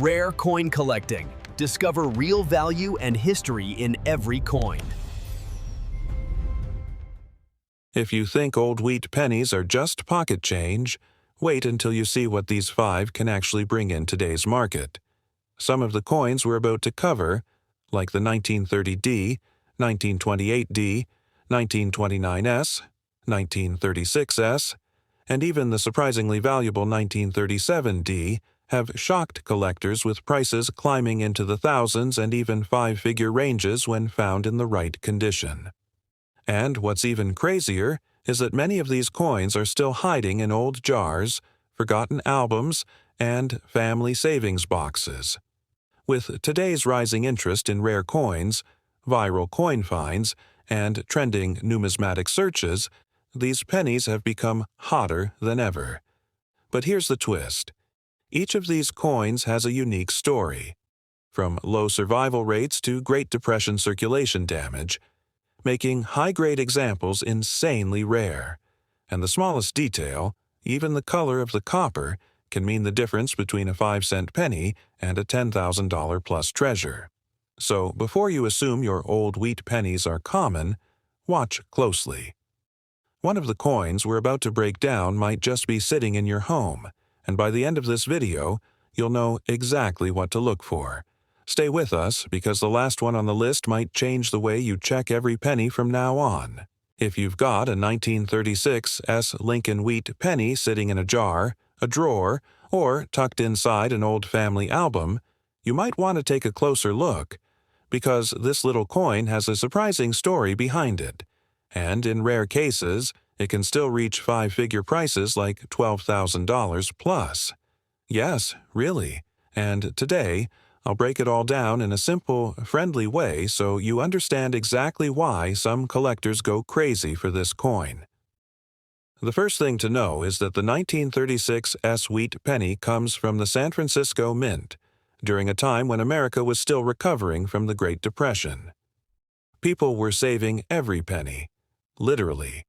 Rare coin collecting. Discover real value and history in every coin. If you think old wheat pennies are just pocket change, wait until you see what these 5 can actually bring in today's market. Some of the coins we're about to cover, like the 1930D, 1928D, 1929S, 1936S, and even the surprisingly valuable 1937D, have shocked collectors with prices climbing into the thousands and even 5-figure ranges when found in the right condition. And what's even crazier is that many of these coins are still hiding in old jars, forgotten albums, and family savings boxes. With today's rising interest in rare coins, viral coin finds, and trending numismatic searches, these pennies have become hotter than ever. But here's the twist. Each of these coins has a unique story, from low survival rates to Great Depression circulation damage, making high-grade examples insanely rare. And the smallest detail, even the color of the copper, can mean the difference between a 5-cent penny and a $10,000-plus treasure. So before you assume your old wheat pennies are common, watch closely. One of the coins we're about to break down might just be sitting in your home, and by the end of this video, you'll know exactly what to look for. Stay with us, because the last one on the list might change the way you check every penny from now on. If you've got a 1936 S. Lincoln Wheat penny sitting in a jar, a drawer, or tucked inside an old family album, you might want to take a closer look, because this little coin has a surprising story behind it. And in rare cases, it can still reach 5-figure prices like $12,000 plus. Yes, really. And today, I'll break it all down in a simple, friendly way so you understand exactly why some collectors go crazy for this coin. The first thing to know is that the 1936 S. Wheat penny comes from the San Francisco Mint, during a time when America was still recovering from the Great Depression. People were saving every penny, literally,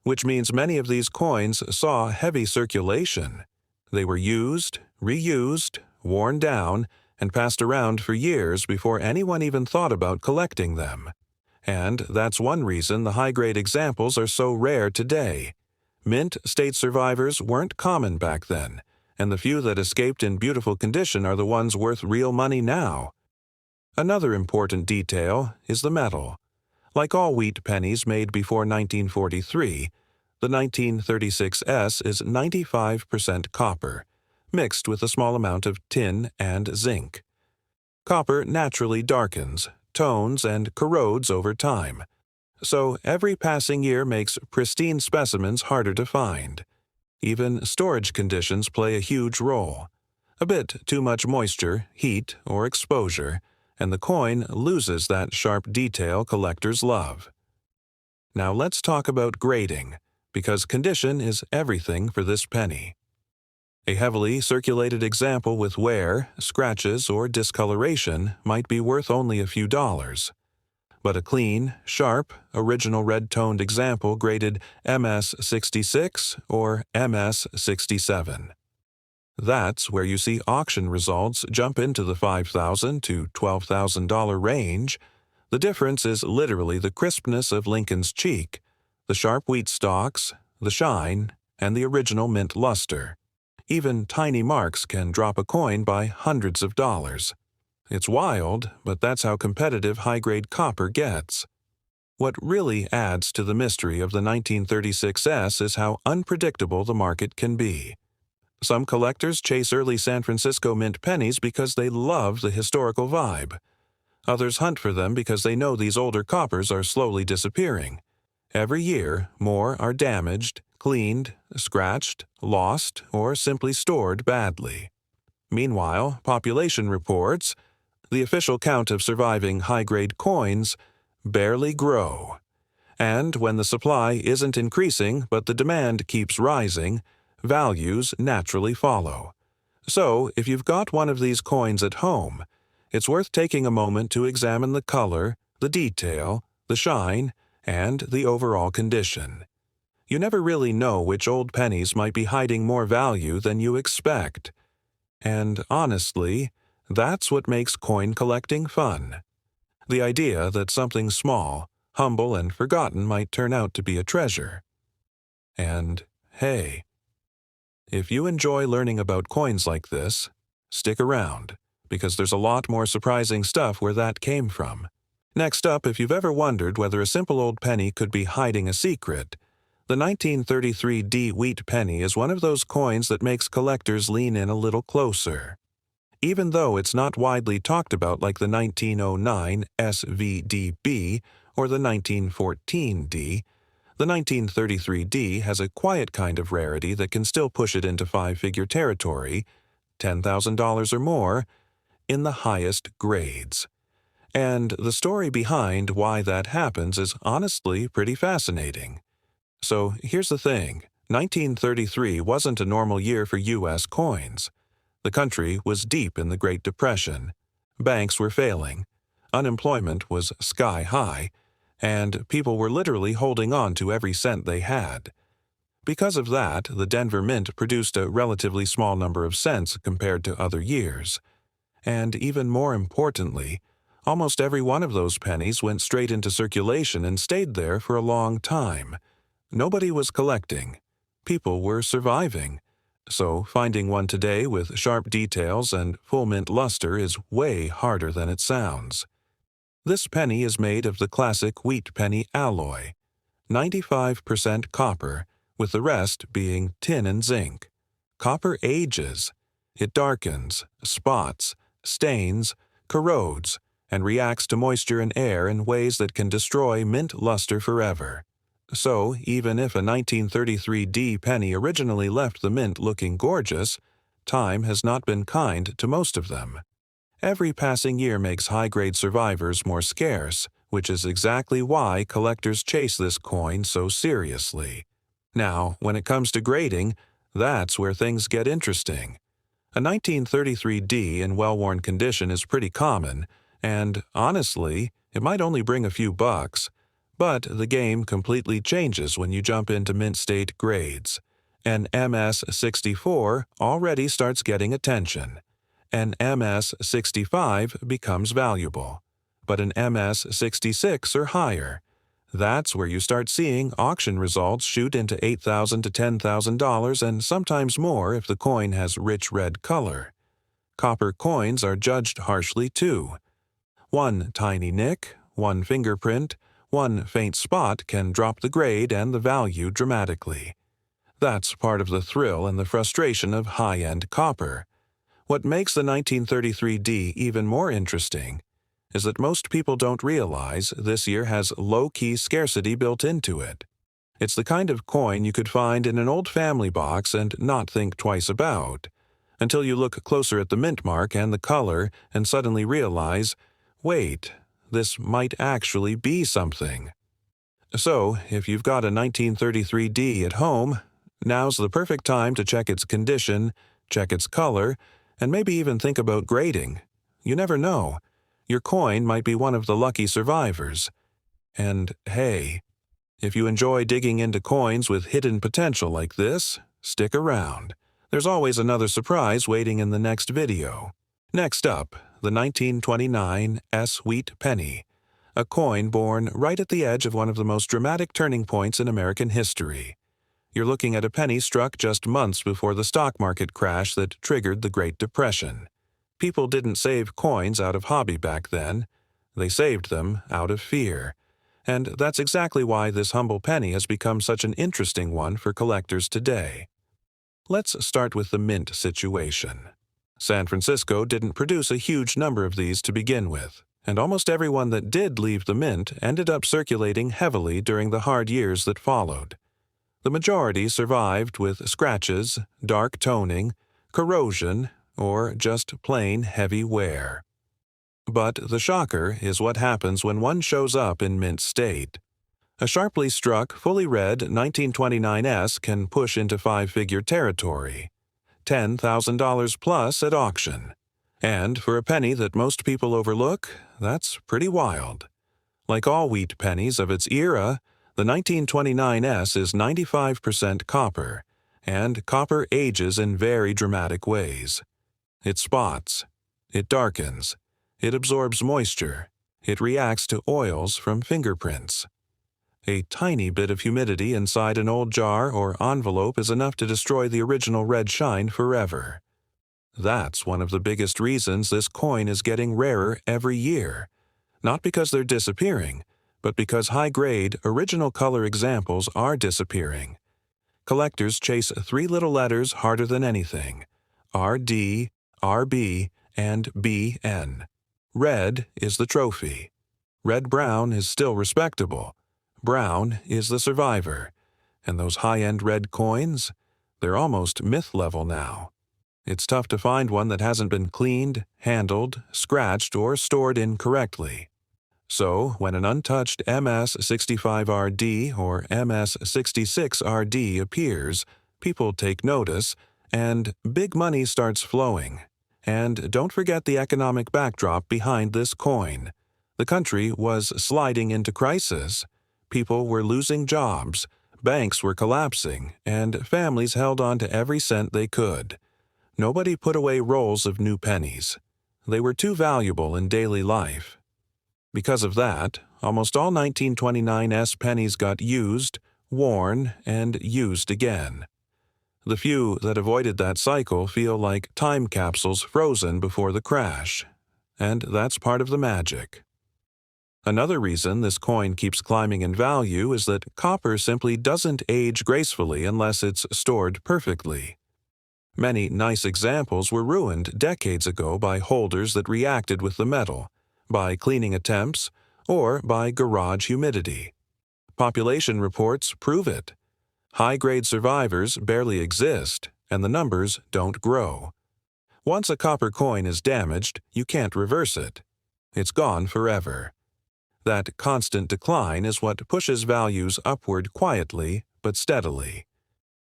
which means many of these coins saw heavy circulation. They were used, reused, worn down, and passed around for years before anyone even thought about collecting them. And that's one reason the high-grade examples are so rare today. Mint state survivors weren't common back then, and the few that escaped in beautiful condition are the ones worth real money now. Another important detail is the metal. Like all wheat pennies made before 1943, the 1936S is 95% copper, mixed with a small amount of tin and zinc. Copper naturally darkens, tones, and corrodes over time, so every passing year makes pristine specimens harder to find. Even storage conditions play a huge role. A bit too much moisture, heat, or exposure, and the coin loses that sharp detail collectors love. Now let's talk about grading, because condition is everything for this penny. A heavily circulated example with wear, scratches, or discoloration might be worth only a few dollars. But a clean, sharp, original red-toned example graded MS66 or MS67. That's where you see auction results jump into the $5,000 to $12,000 range. The difference is literally the crispness of Lincoln's cheek, the sharp wheat stalks, the shine, and the original mint luster. Even tiny marks can drop a coin by hundreds of dollars. It's wild, but that's how competitive high-grade copper gets. What really adds to the mystery of the 1936S is how unpredictable the market can be. Some collectors chase early San Francisco Mint pennies because they love the historical vibe. Others hunt for them because they know these older coppers are slowly disappearing. Every year, more are damaged, cleaned, scratched, lost, or simply stored badly. Meanwhile, population reports, the official count of surviving high-grade coins, barely grow. And when the supply isn't increasing but the demand keeps rising, values naturally follow. So, if you've got one of these coins at home, it's worth taking a moment to examine the color, the detail, the shine, and the overall condition. You never really know which old pennies might be hiding more value than you expect. And honestly, That's what makes coin collecting fun. The idea that something small, humble, and forgotten might turn out to be a treasure. And, hey, if you enjoy learning about coins like this, stick around, because there's a lot more surprising stuff where that came from. Next up, if you've ever wondered whether a simple old penny could be hiding a secret, the 1933 D wheat penny is one of those coins that makes collectors lean in a little closer. Even though it's not widely talked about like the 1909 SVDB or the 1914 D, the 1933 D has a quiet kind of rarity that can still push it into five-figure territory, $10,000 or more, in the highest grades. And the story behind why that happens is honestly pretty fascinating. So here's the thing, 1933 wasn't a normal year for U.S. coins. The country was deep in the Great Depression. Banks were failing. Unemployment was sky high, and people were literally holding on to every cent they had. Because of that, the Denver Mint produced a relatively small number of cents compared to other years. And even more importantly, almost every one of those pennies went straight into circulation and stayed there for a long time. Nobody was collecting. People were surviving. So finding one today with sharp details and full mint luster is way harder than it sounds. This penny is made of the classic wheat penny alloy, 95% copper, with the rest being tin and zinc. Copper ages. It darkens, spots, stains, corrodes, and reacts to moisture and air in ways that can destroy mint luster forever. So, even if a 1933 D penny originally left the mint looking gorgeous, time has not been kind to most of them. Every passing year makes high-grade survivors more scarce, which is exactly why collectors chase this coin so seriously. Now, when it comes to grading, that's where things get interesting. A 1933 D in well-worn condition is pretty common, and, honestly, it might only bring a few bucks. But the game completely changes when you jump into mint state grades. An MS-64 already starts getting attention. An MS-65 becomes valuable. But an MS-66 or higher. That's where you start seeing auction results shoot into $8,000 to $10,000 and sometimes more if the coin has rich red color. Copper coins are judged harshly too. One tiny nick, one fingerprint, one faint spot can drop the grade and the value dramatically. That's part of the thrill and the frustration of high-end copper. What makes the 1933 D even more interesting is that most people don't realize this year has low-key scarcity built into it. It's the kind of coin you could find in an old family box and not think twice about, until you look closer at the mint mark and the color and suddenly realize, wait, this might actually be something. So, if you've got a 1933 D at home, now's the perfect time to check its condition, check its color, and maybe even think about grading. You never know. Your coin might be one of the lucky survivors. And hey, if you enjoy digging into coins with hidden potential like this, stick around. There's always another surprise waiting in the next video. Next up, the 1929 S wheat penny, a coin born right at the edge of one of the most dramatic turning points in American history. You're looking at a penny struck just months before the stock market crash that triggered the Great Depression. People didn't save coins out of hobby back then. They saved them out of fear. And that's exactly why this humble penny has become such an interesting one for collectors today. Let's start with the mint situation. San Francisco didn't produce a huge number of these to begin with, and almost everyone that did leave the mint ended up circulating heavily during the hard years that followed. The majority survived with scratches, dark toning, corrosion, or just plain heavy wear. But the shocker is what happens when one shows up in mint state. A sharply struck, fully red 1929S can push into five-figure territory. $10,000 plus at auction. And for a penny that most people overlook, that's pretty wild. Like all wheat pennies of its era, the 1929S is 95% copper, and copper ages in very dramatic ways. It spots. It darkens. It absorbs moisture. It reacts to oils from fingerprints. A tiny bit of humidity inside an old jar or envelope is enough to destroy the original red shine forever. That's one of the biggest reasons this coin is getting rarer every year. Not because they're disappearing, but because high-grade, original color examples are disappearing. Collectors chase three little letters harder than anything: RD, RB, and BN. Red is the trophy. Red-brown is still respectable. Brown is the survivor. And those high-end red coins? They're almost myth level now. It's tough to find one that hasn't been cleaned, handled, scratched, or stored incorrectly. So, when an untouched MS65RD or MS66RD appears, people take notice, and big money starts flowing. And don't forget the economic backdrop behind this coin. The country was sliding into crisis. People were losing jobs, banks were collapsing, and families held on to every cent they could. Nobody put away rolls of new pennies. They were too valuable in daily life. Because of that, almost all 1929 S pennies got used, worn, and used again. The few that avoided that cycle feel like time capsules frozen before the crash. And that's part of the magic. Another reason this coin keeps climbing in value is that copper simply doesn't age gracefully unless it's stored perfectly. Many nice examples were ruined decades ago by holders that reacted with the metal, by cleaning attempts, or by garage humidity. Population reports prove it. High-grade survivors barely exist, and the numbers don't grow. Once a copper coin is damaged, you can't reverse it. It's gone forever. That constant decline is what pushes values upward quietly but steadily.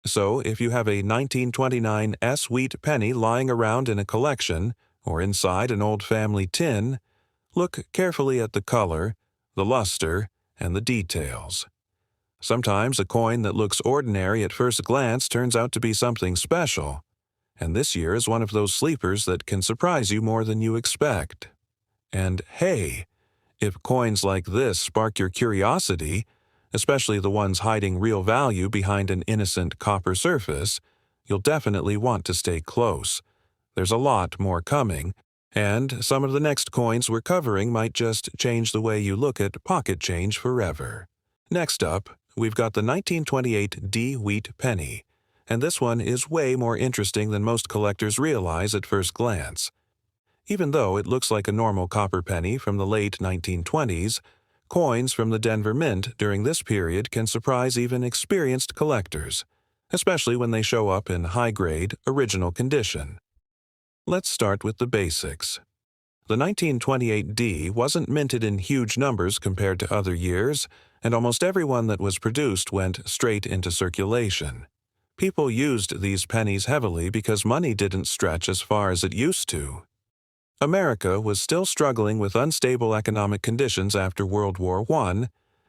So if you have a 1929 S wheat penny lying around in a collection or inside an old family tin, look carefully at the color, the luster, and the details. Sometimes a coin that looks ordinary at first glance turns out to be something special, and this year is one of those sleepers that can surprise you more than you expect. And hey, if coins like this spark your curiosity, especially the ones hiding real value behind an innocent copper surface, you'll definitely want to stay close. There's a lot more coming, and some of the next coins we're covering might just change the way you look at pocket change forever. Next up, we've got the 1928 D wheat penny, and this one is way more interesting than most collectors realize at first glance. Even though it looks like a normal copper penny from the late 1920s, coins from the Denver Mint during this period can surprise even experienced collectors, especially when they show up in high-grade, original condition. Let's start with the basics. The 1928 D wasn't minted in huge numbers compared to other years, and almost every one that was produced went straight into circulation. People used these pennies heavily because money didn't stretch as far as it used to. America was still struggling with unstable economic conditions after World War I,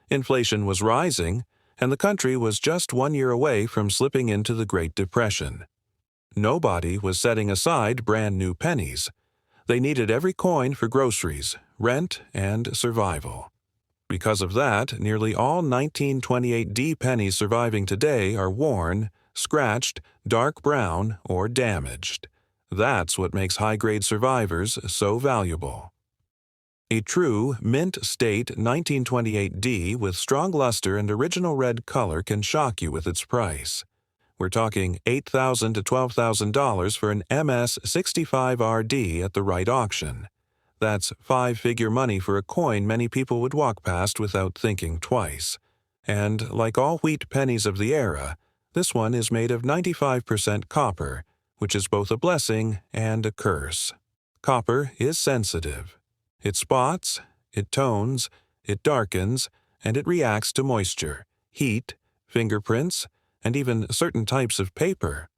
inflation was rising, and the country was just 1 year away from slipping into the Great Depression. Nobody was setting aside brand new pennies. They needed every coin for groceries, rent, and survival. Because of that, nearly all 1928 D pennies surviving today are worn, scratched, dark brown, or damaged. That's what makes high-grade survivors so valuable. A true, mint-state 1928 D with strong luster and original red color can shock you with its price. We're talking $8,000 to $12,000 for an MS65RD at the right auction. That's five-figure money for a coin many people would walk past without thinking twice. And like all wheat pennies of the era, this one is made of 95% copper, which is both a blessing and a curse. Copper is sensitive. It spots, it tones, it darkens, and it reacts to moisture, heat, fingerprints, and even certain types of paper.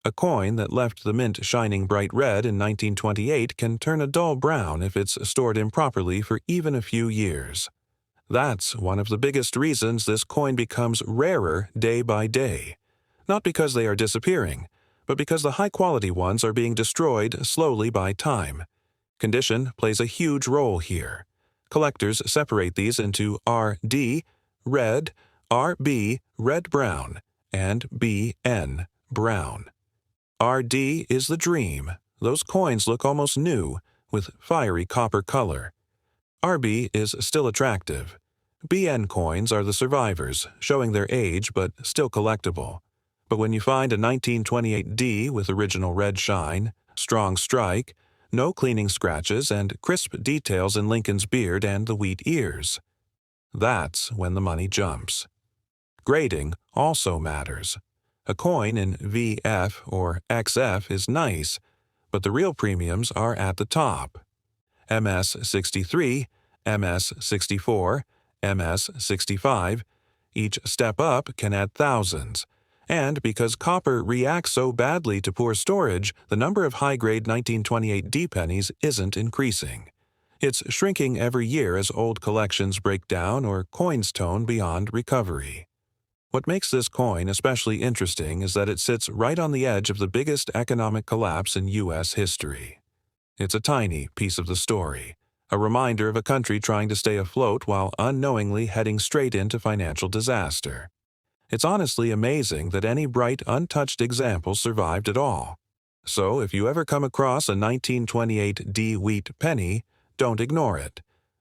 A coin that left the mint shining bright red in 1928 can turn a dull brown if it's stored improperly for even a few years. That's one of the biggest reasons this coin becomes rarer day by day. Not because they are disappearing, but because the high-quality ones are being destroyed slowly by time. Condition plays a huge role here. Collectors separate these into RD, red, RB, red-brown, and BN, brown. RD is the dream. Those coins look almost new, with fiery copper color. RB is still attractive. BN coins are the survivors, showing their age but still collectible. But when you find a 1928D with original red shine, strong strike, no cleaning scratches, and crisp details in Lincoln's beard and the wheat ears, that's when the money jumps. Grading also matters. A coin in VF or XF is nice, but the real premiums are at the top. MS63, MS64, MS65, each step up can add thousands. And because copper reacts so badly to poor storage, the number of high-grade 1928D pennies isn't increasing. It's shrinking every year as old collections break down or coins tone beyond recovery. What makes this coin especially interesting is that it sits right on the edge of the biggest economic collapse in U.S. history. It's a tiny piece of the story, a reminder of a country trying to stay afloat while unknowingly heading straight into financial disaster. It's honestly amazing that any bright, untouched example survived at all. So if you ever come across a 1928D wheat penny, don't ignore it.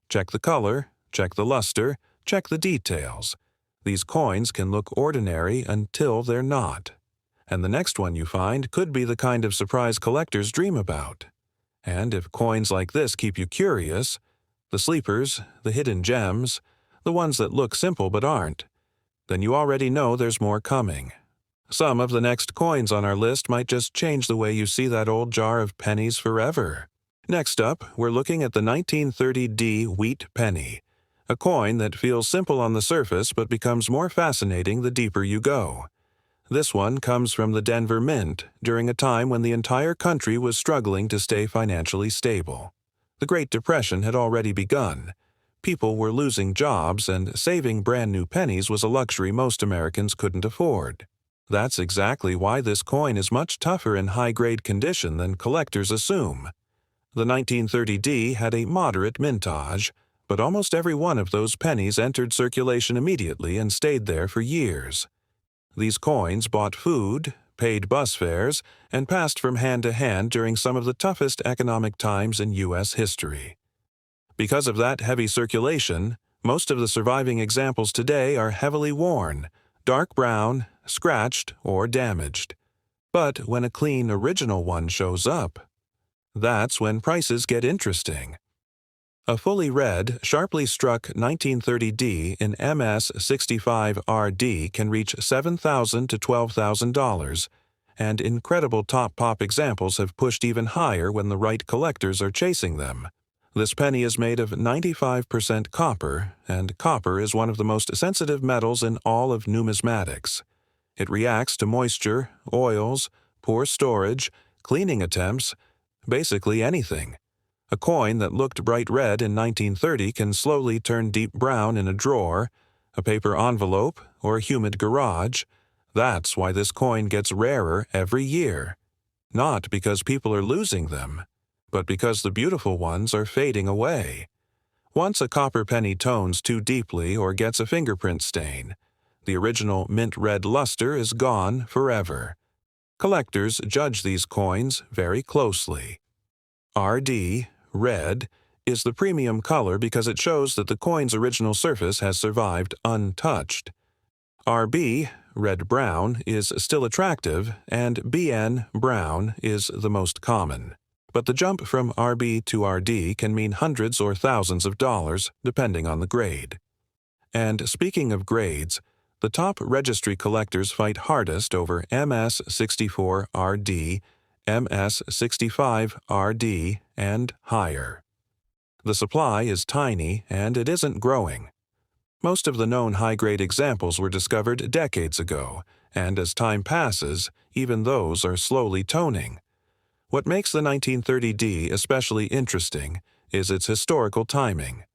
Check the color, check the luster, check the details. These coins can look ordinary until they're not. And the next one you find could be the kind of surprise collectors dream about. And if coins like this keep you curious, the sleepers, the hidden gems, the ones that look simple but aren't, then you already know there's more coming. Some of the next coins on our list might just change the way you see that old jar of pennies forever. Next up, we're looking at the 1930D wheat penny, a coin that feels simple on the surface but becomes more fascinating the deeper you go. This one comes from the Denver Mint during a time when the entire country was struggling to stay financially stable. The Great Depression had already begun. People were losing jobs, and saving brand-new pennies was a luxury most Americans couldn't afford. That's exactly why this coin is much tougher in high-grade condition than collectors assume. The 1930D had a moderate mintage, but almost every one of those pennies entered circulation immediately and stayed there for years. These coins bought food, paid bus fares, and passed from hand to hand during some of the toughest economic times in U.S. history. Because of that heavy circulation, most of the surviving examples today are heavily worn, dark brown, scratched, or damaged. But when a clean original one shows up, that's when prices get interesting. A fully red, sharply struck 1930D in MS65RD can reach $7,000 to $12,000, and incredible top-pop examples have pushed even higher when the right collectors are chasing them. This penny is made of 95% copper, and copper is one of the most sensitive metals in all of numismatics. It reacts to moisture, oils, poor storage, cleaning attempts, basically anything. A coin that looked bright red in 1930 can slowly turn deep brown in a drawer, a paper envelope, or a humid garage. That's why this coin gets rarer every year. Not because people are losing them, but because the beautiful ones are fading away. Once a copper penny tones too deeply or gets a fingerprint stain, the original mint red luster is gone forever. Collectors judge these coins very closely. RD, red, is the premium color because it shows that the coin's original surface has survived untouched. RB, red-brown, is still attractive, and BN, brown, is the most common. But the jump from RB to RD can mean hundreds or thousands of dollars, depending on the grade. And speaking of grades, the top registry collectors fight hardest over MS64RD, MS65RD, and higher. The supply is tiny, and it isn't growing. Most of the known high-grade examples were discovered decades ago, and as time passes, even those are slowly toning. What makes the 1930D especially interesting is its historical timing.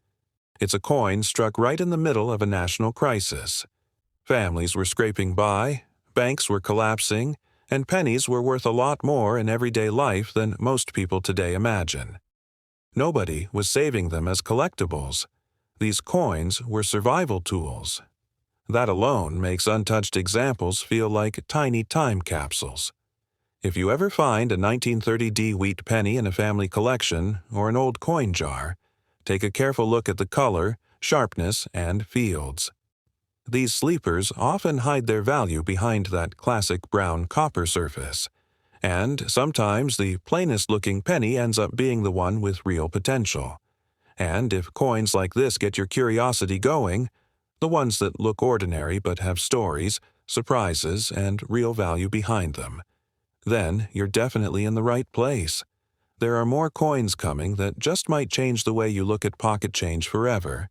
It's a coin struck right in the middle of a national crisis. Families were scraping by, banks were collapsing, and pennies were worth a lot more in everyday life than most people today imagine. Nobody was saving them as collectibles. These coins were survival tools. That alone makes untouched examples feel like tiny time capsules. If you ever find a 1930D wheat penny in a family collection or an old coin jar, take a careful look at the color, sharpness, and fields. These sleepers often hide their value behind that classic brown copper surface, and sometimes the plainest-looking penny ends up being the one with real potential. And if coins like this get your curiosity going, the ones that look ordinary but have stories, surprises, and real value behind them, then you're definitely in the right place. There are more coins coming that just might change the way you look at pocket change forever.